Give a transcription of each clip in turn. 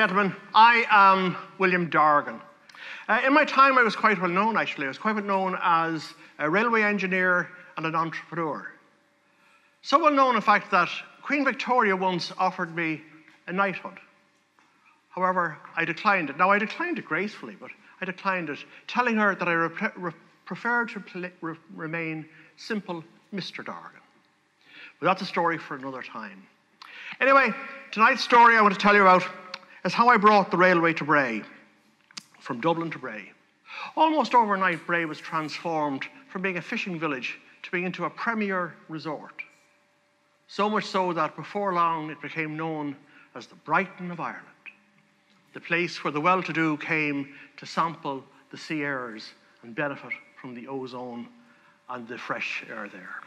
gentlemen, I am William Dargan. In my time, I was quite well known, actually. I was quite well known as a railway engineer and an entrepreneur. So well known, in fact, that Queen Victoria once offered me a knighthood. However, I declined it. Now, I declined it gracefully, but I declined it, telling her that I preferred to remain simple Mr. Dargan. But that's a story for another time. Anyway, tonight's story I want to tell you about is how I brought the railway to Bray, from Dublin to Bray. Almost overnight, Bray was transformed from being a fishing village to being into a premier resort. So much so that before long it became known as the Brighton of Ireland, the place where the well-to-do came to sample the sea airs and benefit from the ozone and the fresh air there.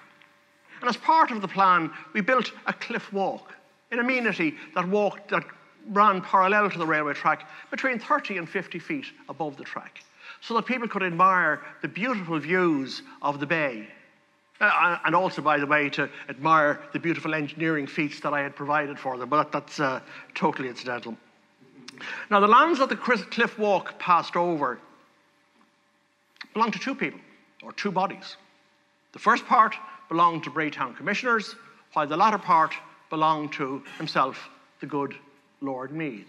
And as part of the plan, we built a cliff walk, an amenity that ran parallel to the railway track between 30 and 50 feet above the track, so that people could admire the beautiful views of the bay. And also, by the way, to admire the beautiful engineering feats that I had provided for them, but that's totally incidental. Now, the lands that the cliff walk passed over belonged to two people, or two bodies. The first part belonged to Braytown commissioners, while the latter part belonged to himself, the good Lord Meath.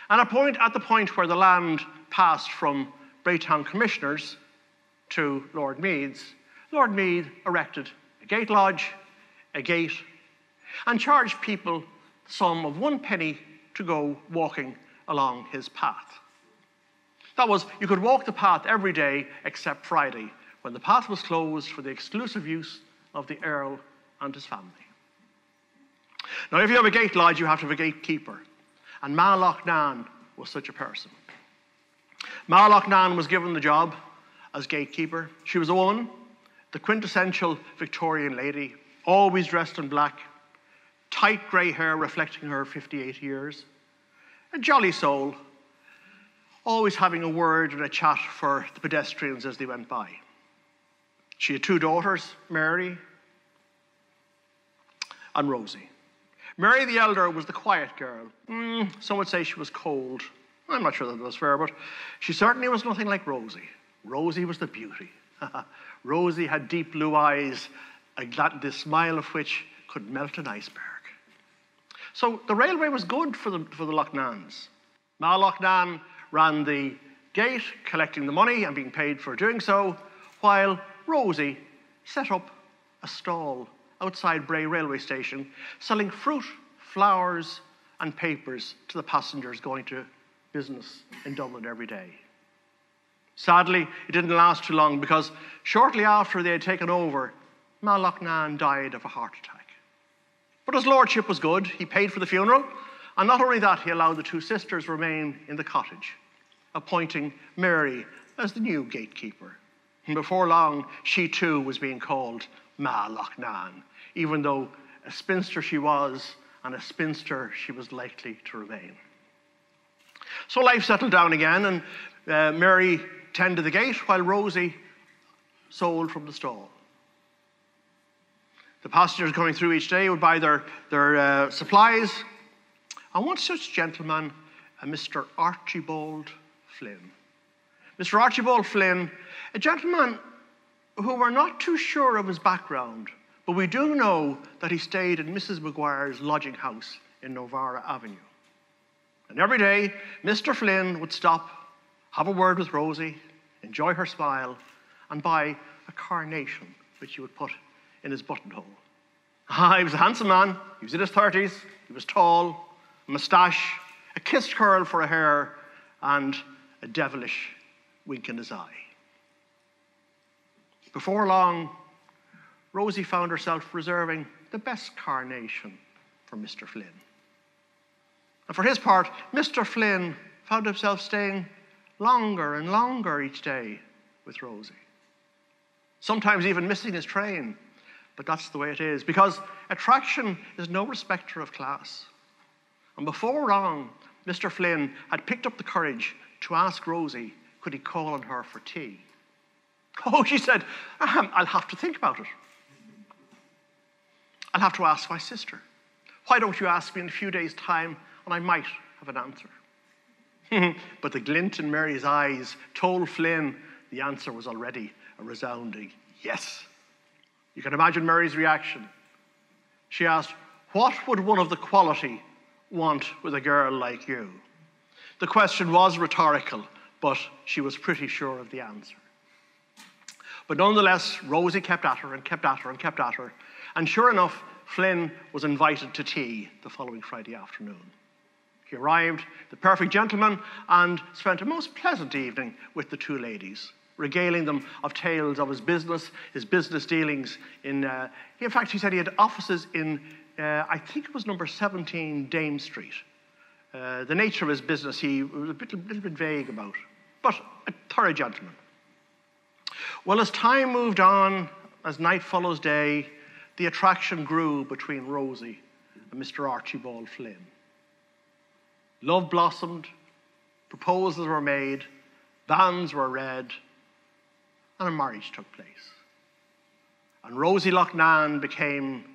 And at the point where the land passed from Braytown commissioners to Lord Meath's, Lord Meath erected a gate lodge, a gate, and charged people the sum of 1 penny to go walking along his path. That was, you could walk the path every day except Friday, when the path was closed for the exclusive use of the Earl and his family. Now, if you have a gate lodge, you have to have a gatekeeper, and Ma Loughnane was such a person. Ma Loughnane was given the job as gatekeeper. She was a woman, the quintessential Victorian lady, always dressed in black, tight grey hair reflecting her 58 years, a jolly soul, always having a word and a chat for the pedestrians as they went by. She had 2 daughters, Mary and Rosie. Mary the elder was the quiet girl. Some would say she was cold. I'm not sure that was fair, but she certainly was nothing like Rosie. Rosie was the beauty. Rosie had deep blue eyes, the smile of which could melt an iceberg. So the railway was good for the Loughnans. Ma Loughnane ran the gate, collecting the money and being paid for doing so, while Rosie set up a stall outside Bray railway station, selling fruit, flowers, and papers to the passengers going to business in Dublin every day. Sadly, it didn't last too long, because shortly after they had taken over, Ma Loughnane died of a heart attack. But his lordship was good. He paid for the funeral, and not only that, he allowed the 2 sisters remain in the cottage, appointing Mary as the new gatekeeper. And before long, she too was being called Ma Loughnane, even though a spinster she was, and a spinster she was likely to remain. So life settled down again, and Mary tended the gate while Rosie sold from the stall. The passengers coming through each day would buy their supplies, and one such gentleman, a Mr. Archibald Flynn. Mr. Archibald Flynn, a gentleman who we're not too sure of his background, but we do know that he stayed in Mrs. Maguire's lodging house in Novara Avenue. And every day, Mr. Flynn would stop, have a word with Rosie, enjoy her smile, and buy a carnation, which he would put in his buttonhole. He was a handsome man. He was in his 30s. He was tall, a moustache, a kissed curl for a hair, and a devilish wink in his eye. Before long, Rosie found herself reserving the best carnation for Mr. Flynn. And for his part, Mr. Flynn found himself staying longer and longer each day with Rosie. Sometimes even missing his train, but that's the way it is, because attraction is no respecter of class. And before long, Mr. Flynn had picked up the courage to ask Rosie, could he call on her for tea? Oh, she said, I'll have to think about it. I'll have to ask my sister. Why don't you ask me in a few days' time, and I might have an answer. But the glint in Mary's eyes told Flynn the answer was already a resounding yes. You can imagine Mary's reaction. She asked, "What would one of the quality want with a girl like you?" The question was rhetorical, but she was pretty sure of the answer. But nonetheless, Rosie kept at her and kept at her and kept at her. And sure enough, Flynn was invited to tea the following Friday afternoon. He arrived, the perfect gentleman, and spent a most pleasant evening with the two ladies, regaling them of tales of his business dealings. In fact, he said he had offices in, I think it was number 17 Dame Street. The nature of his business he was a little bit vague about, but a thorough gentleman. Well, as time moved on, as night follows day, the attraction grew between Rosie and Mr. Archibald Flynn. Love blossomed, proposals were made, banns were read, and a marriage took place. And Rosie Loughnane became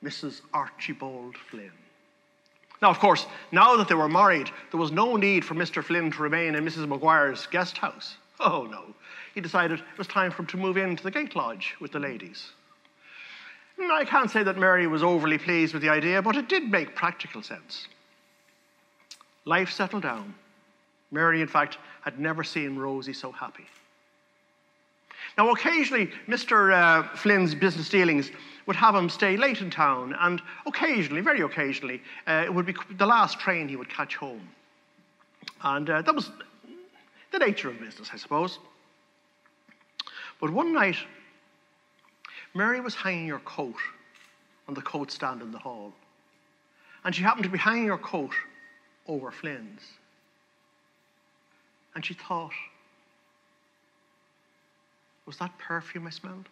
Mrs. Archibald Flynn. Now, of course, now that they were married, there was no need for Mr. Flynn to remain in Mrs. Maguire's guest house. Oh, no. He decided it was time for him to move into the gate lodge with the ladies. And I can't say that Mary was overly pleased with the idea, but it did make practical sense. Life settled down. Mary, in fact, had never seen Rosie so happy. Now, occasionally, Mr. Flynn's business dealings would have him stay late in town, and occasionally, very occasionally, it would be the last train he would catch home. And that was the nature of business, I suppose. But one night, Mary was hanging her coat on the coat stand in the hall, and she happened to be hanging her coat over Flynn's. And she thought, was that perfume I smelled?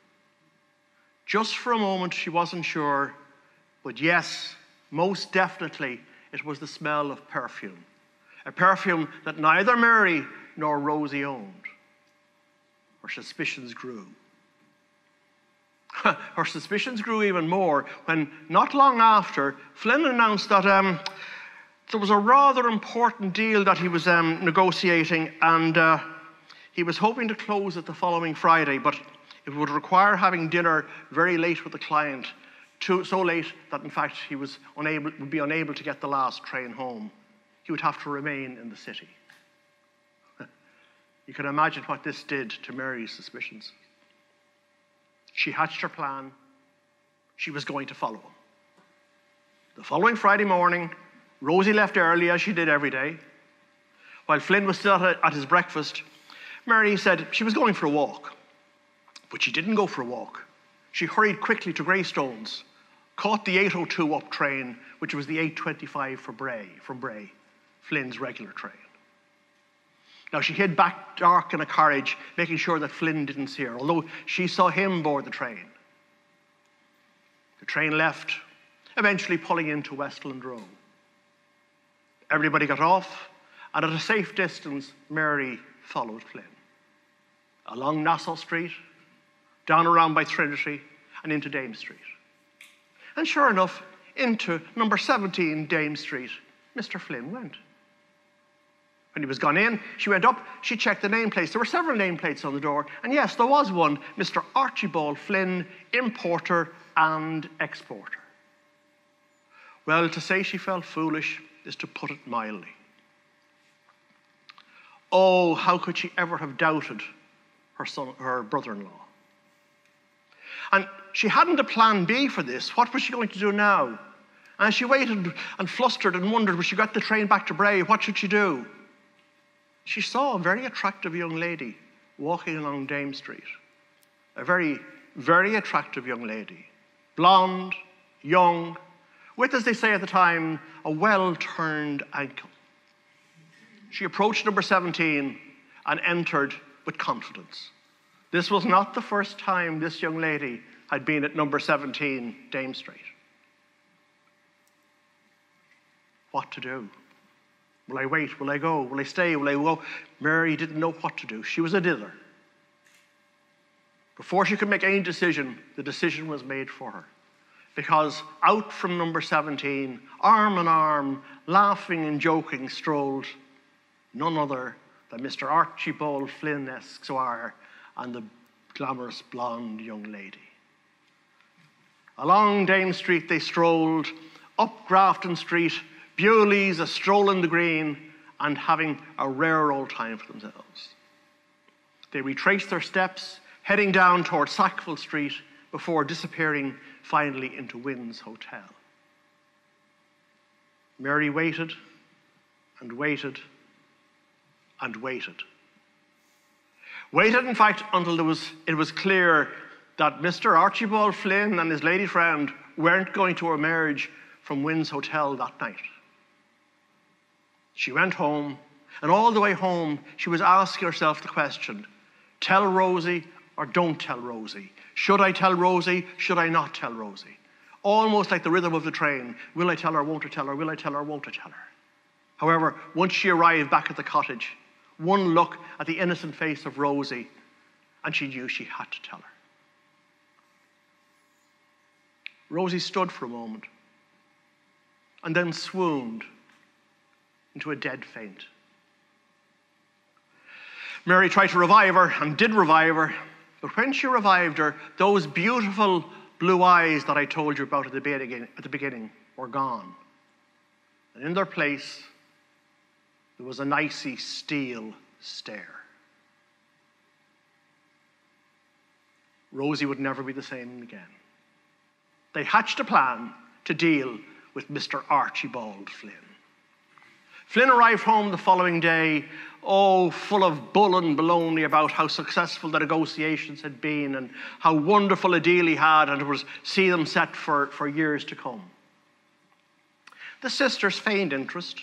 Just for a moment, she wasn't sure, but yes, most definitely, it was the smell of perfume. A perfume that neither Mary nor Rosie owned. Her suspicions grew. Her suspicions grew even more when, not long after, Flynn announced that there was a rather important deal that he was negotiating, and he was hoping to close it the following Friday, but it would require having dinner very late with the client, so late that, in fact, he would be unable to get the last train home. He would have to remain in the city. You can imagine what this did to Mary's suspicions. She hatched her plan. She was going to follow him. The following Friday morning, Rosie left early, as she did every day. While Flynn was still at his breakfast, Mary said she was going for a walk. But she didn't go for a walk. She hurried quickly to Greystones, caught the 802 up train, which was the 825 from Bray, Flynn's regular train. Now, she hid back dark in a carriage, making sure that Flynn didn't see her, although she saw him board the train. The train left, eventually pulling into Westland Row. Everybody got off, and at a safe distance, Mary followed Flynn. Along Nassau Street, down around by Trinity, and into Dame Street. And sure enough, into number 17 Dame Street, Mr. Flynn went. When he was gone in, she went up, she checked the nameplates. There were several nameplates on the door, and yes, there was one, Mr. Archibald Flynn, importer and exporter. Well, to say she felt foolish is to put it mildly. Oh, how could she ever have doubted her brother-in-law? And she hadn't a plan B for this. What was she going to do now? And she waited and flustered and wondered, when she got the train back to Bray, what should she do? She saw a very attractive young lady walking along Dame Street. A very, very attractive young lady. Blonde, young, with, as they say at the time, a well-turned ankle. She approached number 17 and entered with confidence. This was not the first time this young lady had been at number 17 Dame Street. What to do? Will I wait? Will I go? Will I stay? Will I go? Mary didn't know what to do. She was a dither. Before she could make any decision, the decision was made for her. because out from number 17, arm in arm, laughing and joking, strolled none other than Mr. Archibald Flynn, Esquire, and the glamorous blonde young lady. Along Dame Street they strolled, up Grafton Street, Bewley's a stroll in the green, and having a rare old time for themselves. They retraced their steps, heading down towards Sackville Street before disappearing finally into Wynn's Hotel. Mary waited and waited and waited. Waited, in fact, until it was clear that Mr. Archibald Flynn and his lady friend weren't going to emerge from Wynn's Hotel that night. She went home, and all the way home, she was asking herself the question, tell Rosie or don't tell Rosie? Should I tell Rosie? Should I not tell Rosie? Almost like the rhythm of the train. Will I tell her, won't I tell her? Will I tell her, won't I tell her? However, once she arrived back at the cottage, one look at the innocent face of Rosie, and she knew she had to tell her. Rosie stood for a moment and then swooned into a dead faint. Mary tried to revive her and did revive her, but when she revived her, those beautiful blue eyes that I told you about at the beginning were gone. And in their place, there was an icy steel stare. Rosie would never be the same again. They hatched a plan to deal with Mr. Archibald Flynn. Flynn arrived home the following day, full of bull and baloney about how successful the negotiations had been and how wonderful a deal he had, and it was see them set for years to come. The sisters feigned interest.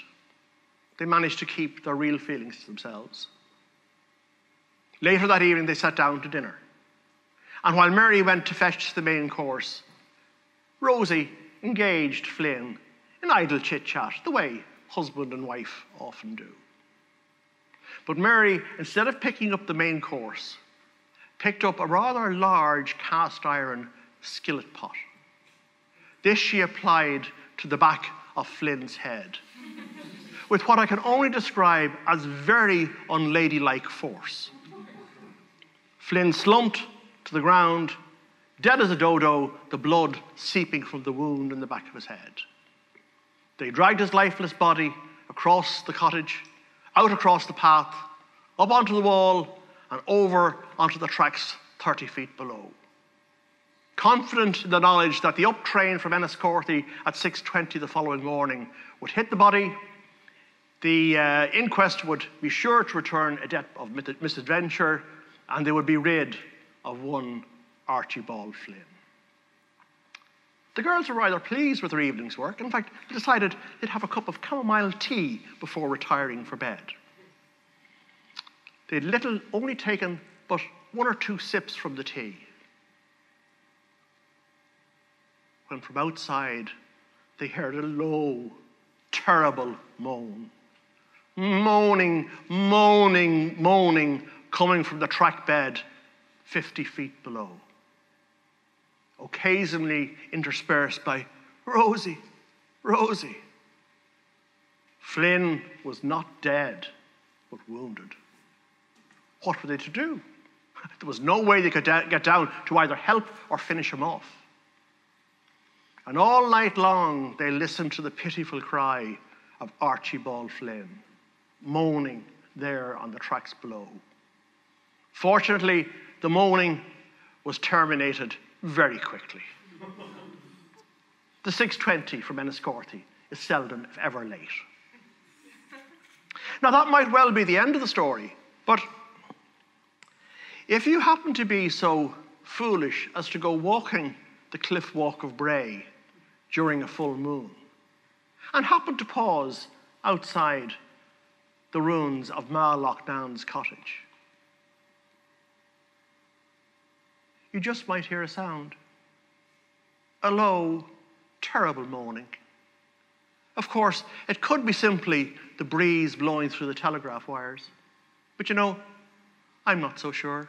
They managed to keep their real feelings to themselves. Later that evening, they sat down to dinner. And while Mary went to fetch the main course, Rosie engaged Flynn in idle chit-chat, the way husband and wife often do. But Mary, instead of picking up the main course, picked up a rather large cast iron skillet pot. This she applied to the back of Flynn's head with what I can only describe as very unladylike force. Flynn slumped to the ground, dead as a dodo, the blood seeping from the wound in the back of his head. They dragged his lifeless body across the cottage, out across the path, up onto the wall, and over onto the tracks 30 feet below. Confident in the knowledge that the up train from Enniscorthy at 6:20 the following morning would hit the body, the inquest would be sure to return a debt of misadventure, and they would be rid of one Archibald Flynn. The girls were rather pleased with their evening's work. In fact, they decided they'd have a cup of chamomile tea before retiring for bed. They'd only taken but 1 or 2 sips from the tea, when from outside they heard a low, terrible moan. Moaning, moaning, moaning, coming from the track bed 50 feet below. Occasionally interspersed by, Rosie, Rosie. Flynn was not dead, but wounded. What were they to do? There was no way they could get down to either help or finish him off. And all night long, they listened to the pitiful cry of Archibald Flynn, moaning there on the tracks below. Fortunately, the moaning was terminated very quickly. The 6:20 from Enniscorthy is seldom, if ever, late. Now, that might well be the end of the story, but if you happen to be so foolish as to go walking the cliff walk of Bray during a full moon and happen to pause outside the ruins of Ma Lochnane's cottage, you just might hear a sound, a low, terrible moaning. Of course, it could be simply the breeze blowing through the telegraph wires, but I'm not so sure.